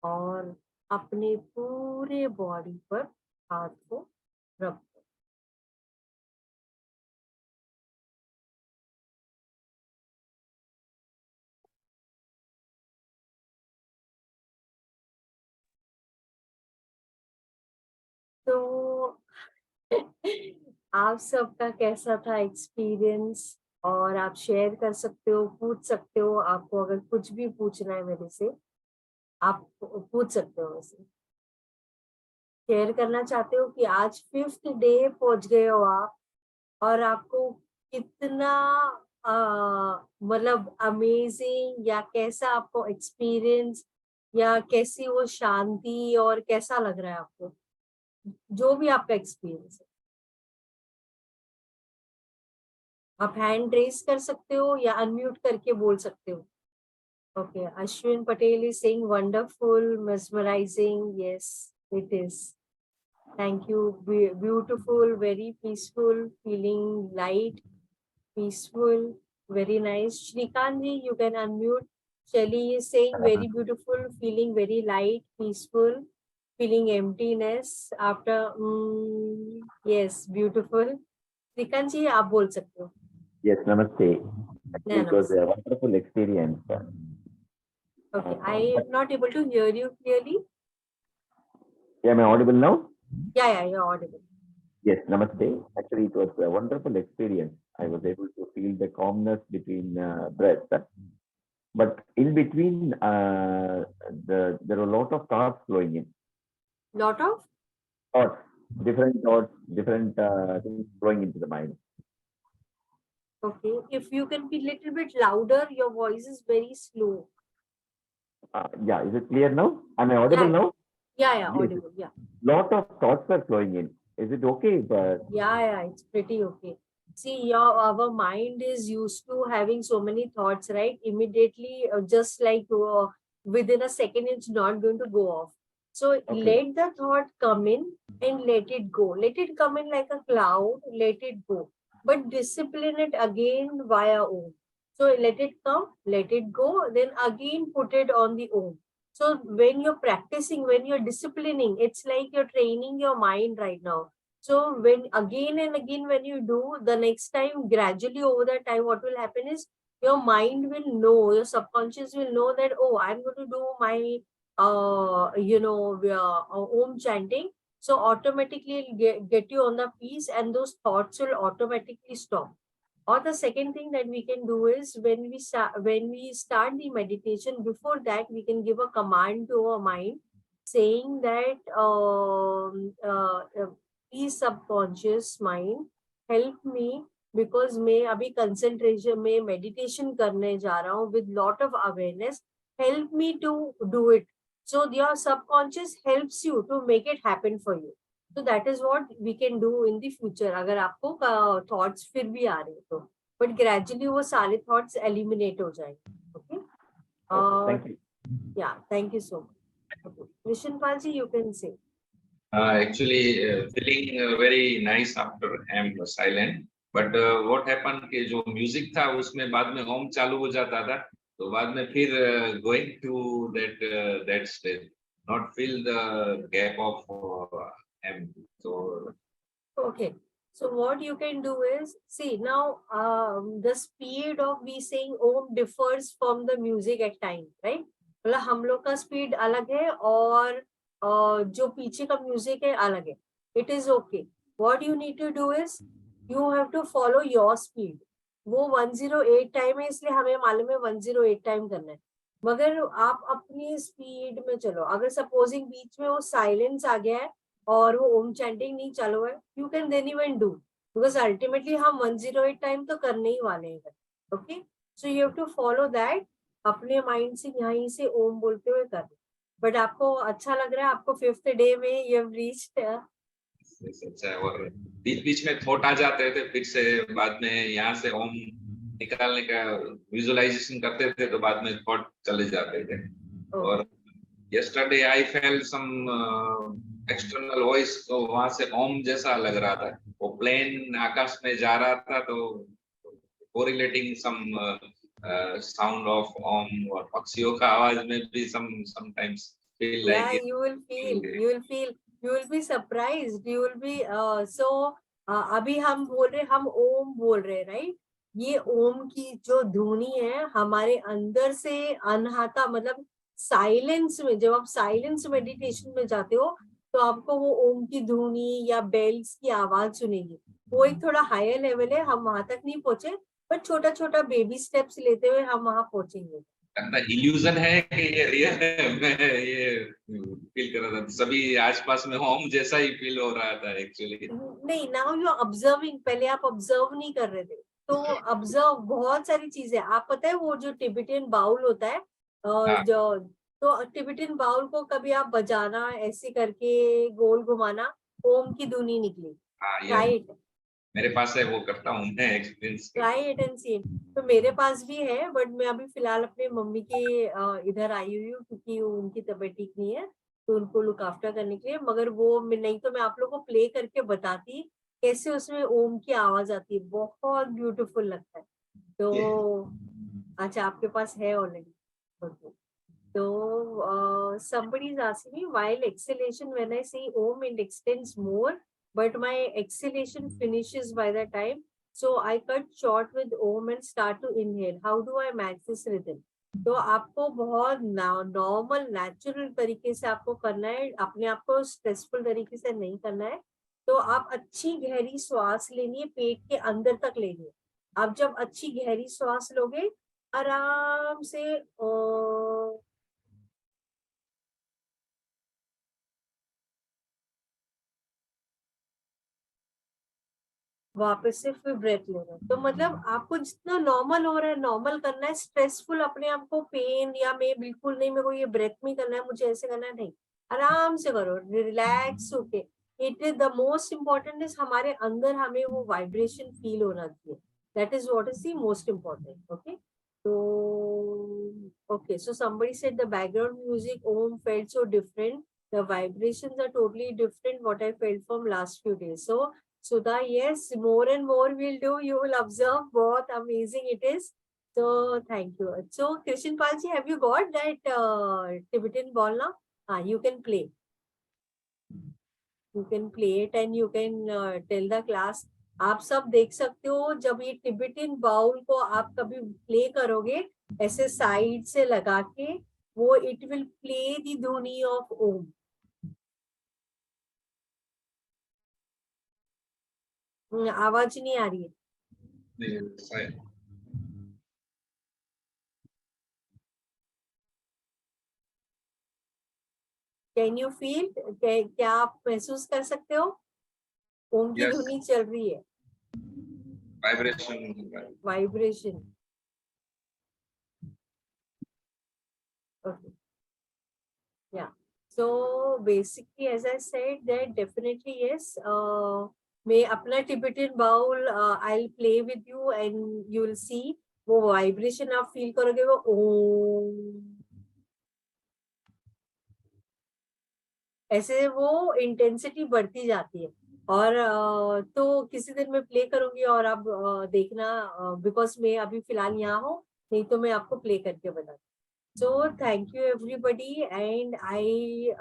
और अपने पूरे बॉडी पर हाथ को रब करें. तो आप सबका कैसा था एक्सपीरियंस, और आप शेयर कर सकते हो, पूछ सकते हो. आपको अगर कुछ भी पूछना है मेरे से, आप पूछ सकते हो. वैसे शेयर करना चाहते हो कि आज 5th डे पहुंच गए हो आप, और आपको कितना मतलब अमेजिंग, या कैसा आपको एक्सपीरियंस, या कैसी वो शांति, और कैसा लग रहा है आपको, जो भी आपका एक्सपीरियंस है. आप हैंड रेज कर सकते हो या अनम्यूट करके बोल सकते हो. Okay, Ashwin Patel is saying wonderful, mesmerizing. Yes, it is. Thank you. Beautiful, very peaceful, feeling light, peaceful, very nice. Shrikant ji, you can unmute. Shelly is saying very beautiful, feeling very light, peaceful, feeling emptiness after. Yes, beautiful. Shrikant ji, आप बोल सकते हो. Yes, namaste. Actually, it was Namaste. a wonderful experience. Okay, I am not able to hear you clearly. Am I audible now? Yeah, you're audible. Yes, namaste. Actually, it was a wonderful experience. I was able to feel the calmness between breaths. But in between, there were a lot of thoughts flowing in. Lot of. Thoughts, different things flowing into the mind. Okay, if you can be little bit louder, your voice is very slow. Yeah, is it clear now? Am I audible Yeah. now? Yeah, Yes. audible. Yeah. Lot of thoughts are flowing in. Is it okay? But Yeah, it's pretty okay. See, our mind is used to having so many thoughts, right? Immediately, just like within a second, it's not going to go off. So okay. let the thought come in and let it go. Let it come in like a cloud, let it go. But discipline it again via Om. So let it come, let it go, then again put it on the Om. So when you're practicing, when you're disciplining, it's like you're training your mind right now. So when again and again when you do, the next time, gradually over that time, what will happen is your mind will know, your subconscious will know that, oh, I'm going to do my Om chanting. So automatically it'll get you on the piece, and those thoughts will automatically stop. Or the second thing that we can do is when we start the meditation, before that we can give a command to our mind saying that please subconscious mind help me, because मैं अभी concentration में meditation करने जा रहा हूँ with lot of awareness, help me to do it. So your subconscious helps you to make it happen for you. So that is what we can do in the future. अगर आपको thoughts फिर भी आ रहे तो, but gradually वो सारे thoughts eliminate हो जाएंगे. Okay. Thank you. Yeah, thank you so much. Okay. Vishenpal ji, you can say. Actually, feeling very nice after I'm silent. But what happened कि जो म्यूजिक था उसमें बाद में ओम चालू हो जाता था, तो बाद में फिर going to that stage, not feel the gap of M. So Okay. So what you can do is, see now the speed of we saying Om differs from the music at times, right? मतलब हम लोग का speed अलग है और जो पीछे का म्यूजिक है अलग है. It is okay. What you need to do is you have to follow your speed. वो 108 टाइम है, इसलिए हमें मालूम है 108 टाइम करना है. मगर आप अपनी स्पीड में चलो. अगर सपोजिंग बीच में वो साइलेंस आ गया है और वो ओम चैंटिंग नहीं चालू है, you can then even do, because ultimately हम 108 टाइम तो करने ही वाले हैं. Okay, so you have to follow that. अपने माइंड से यहीं से ओम बोलते हुए कर. बट आपको अच्छा लग रहा है, आपको 5th डे में यू हैव रीच्ड। अच्छा है। और बीच बीच में थॉट आ जाते थे, फिर से बाद में यहाँ से ओम निकालने का विजुअलाइजेशन करते थे तो बाद में थॉट चले जाते थे। और yesterday I felt some external voice, तो वहां से ओम जैसा लग रहा था, वो प्लेन आकाश में जा रहा था, तो कोरिलेटिंग सम साउंड ऑफ ओम और पक्षियों का आवाज में भी sometimes feel like Yeah, it. you will be surprised, you will be so अभी हम बोल रहे, हम ओम बोल रहे, राइट? ये ओम की जो ध्वनि है हमारे अंदर से अनहाता, मतलब साइलेंस में, जब आप साइलेंस मेडिटेशन में जाते हो तो आपको वो ओम की ध्वनि या बेल्स की आवाज सुनेगी। वो एक थोड़ा हायर लेवल है, हम वहां तक नहीं पहुंचे, पर छोटा छोटा बेबी स्टेप्स लेते हुए हम वहां पहुंचेंगे। लगता इल्यूजन है कि ये रियल है। मैं ये फील कर रहा था, सभी आसपास में होम जैसा ही फील हो रहा था एक्चुअली। नहीं, नाउ यू आर ऑब्जर्विंग, पहले आप ऑब्जर्व नहीं कर रहे थे। तो ऑब्जर्व बहुत सारी चीजें, आप पता है वो जो टिबेटियन बाउल होता है हाँ जो, तो टिबेटियन बाउल को कभी आप बजाना, ऐसे करके गोल घुमाना, ओम की धुनी निकली, हाँ, ये राइट? मेरे पास है, वो करता हूँ मैं, एक्सपीरियंस करता ट्राई इट एंड सी। तो मेरे पास भी है, बट मैं अभी फिलहाल अपने मम्मी के इधर आई हुई हूँ क्योंकि उनकी तबीयत ठीक नहीं है, तो उनको लुक आफ्टर करने के लिए। मगर वो नहीं तो मैं आप लोगों को प्ले करके बताती कैसे उसमें ओम की आवाज आती है, बहुत ब्यूटीफुल लगता है। हूँ। तो अच्छा, आपके पास है already? Okay. So somebody is asking me, while exhalation, when I say Om, it extends more, but my exhalation finishes by the time. So I cut short with Om and start to inhale. How do I match this rhythm? तो आपको बहुत normal natural तरीके से आपको करना है, अपने आप को स्ट्रेसफुल तरीके से नहीं करना है। तो आप अच्छी गहरी श्वास लेनी है, पेट के अंदर तक लेनी है। आप जब अच्छी गहरी श्वास लोगे, आराम से वापस से फिर ब्रेथ लेना। तो मतलब आपको जितना नॉर्मल हो रहा है नॉर्मल करना है, स्ट्रेसफुल अपने आप को पेन या मैं बिल्कुल नहीं, मेरे को ये ब्रेथ में करना है, मुझे ऐसे करना है, नहीं, आराम से करो, रिलैक्स होके। It is the most important is हमारे अंदर हमें वो वाइब्रेशन फील होना चाहिए, that is what is the most important. Okay, तो okay, so somebody said the background music Om felt so different, the vibrations are totally different what I felt from last few days. So Sudha, yes, more and more we'll do. You will observe what amazing it is. So thank you. So Krishan Palji, have you got that Tibetan ball now? You can play. You can play it and you can tell the class. आप सब देख सकते हो, जब ये Tibetan bowl को आप कभी प्ले करोगे ऐसे साइड से लगा के, वो इट विल प्ले दी ध्वनि ऑफ ओम। आवाज नहीं आ रही है? कैन यू फील, क्या आप महसूस कर सकते हो? ओम की Yes, ध्वनि चल रही है, vibration. Vibration. Okay, yeah, so basically as I said that definitely yes, मैं अपना Tibetan bowl I will play with you and you will see, वो वाइब्रेशन आप फील करोगे, वो ओम ऐसे वो इंटेंसिटी बढ़ती जाती है। और तो किसी दिन मैं प्ले करूंगी और आप देखना, बिकॉज मैं अभी फिलहाल यहाँ हूँ, नहीं तो मैं आपको प्ले करके बताती। So thank you everybody, and I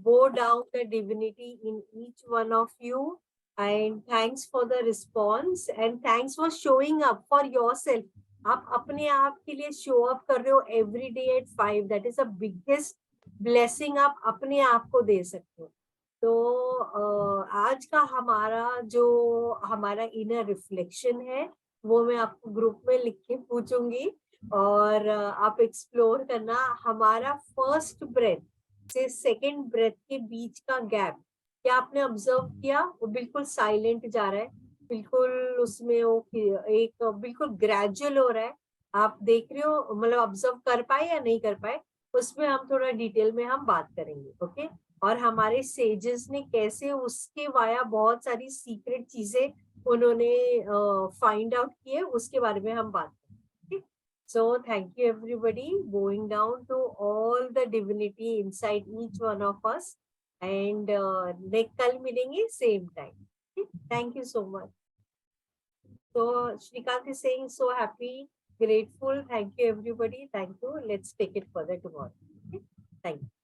bow down the divinity in each one of you, and thanks for the response and thanks for showing up for yourself. आप अपने आप के लिए show up कर रहे हो every day at 5, that is the biggest blessing आप अपने आप को दे सकते हो। तो आज का हमारा इनर रिफ्लेक्शन है, वो मैं आपको ग्रुप में लिख के पूछूंगी और आप एक्सप्लोर करना। हमारा फर्स्ट ब्रेथ से सेकंड ब्रेथ के बीच का गैप, क्या आपने ऑब्जर्व किया? वो बिल्कुल साइलेंट जा रहा है, बिल्कुल उसमें वो एक बिल्कुल ग्रेजुअल हो रहा है। आप देख रहे हो, मतलब ऑब्जर्व कर पाए या नहीं कर पाए? उसमें हम थोड़ा डिटेल में हम बात करेंगे, ओके। और हमारे सेजेस ने कैसे उसके वाया बहुत सारी सीक्रेट चीजें उन्होंने फाइंड आउट किए, उसके बारे में हम बात करेंगे। So thank you everybody, going down to all the divinity inside each one of us, and next कल मिलेंगे same time. Okay? Thank you so much. So Shrikant is saying so happy, grateful. Thank you everybody. Thank you. Let's take it further tomorrow. Okay? Thank you.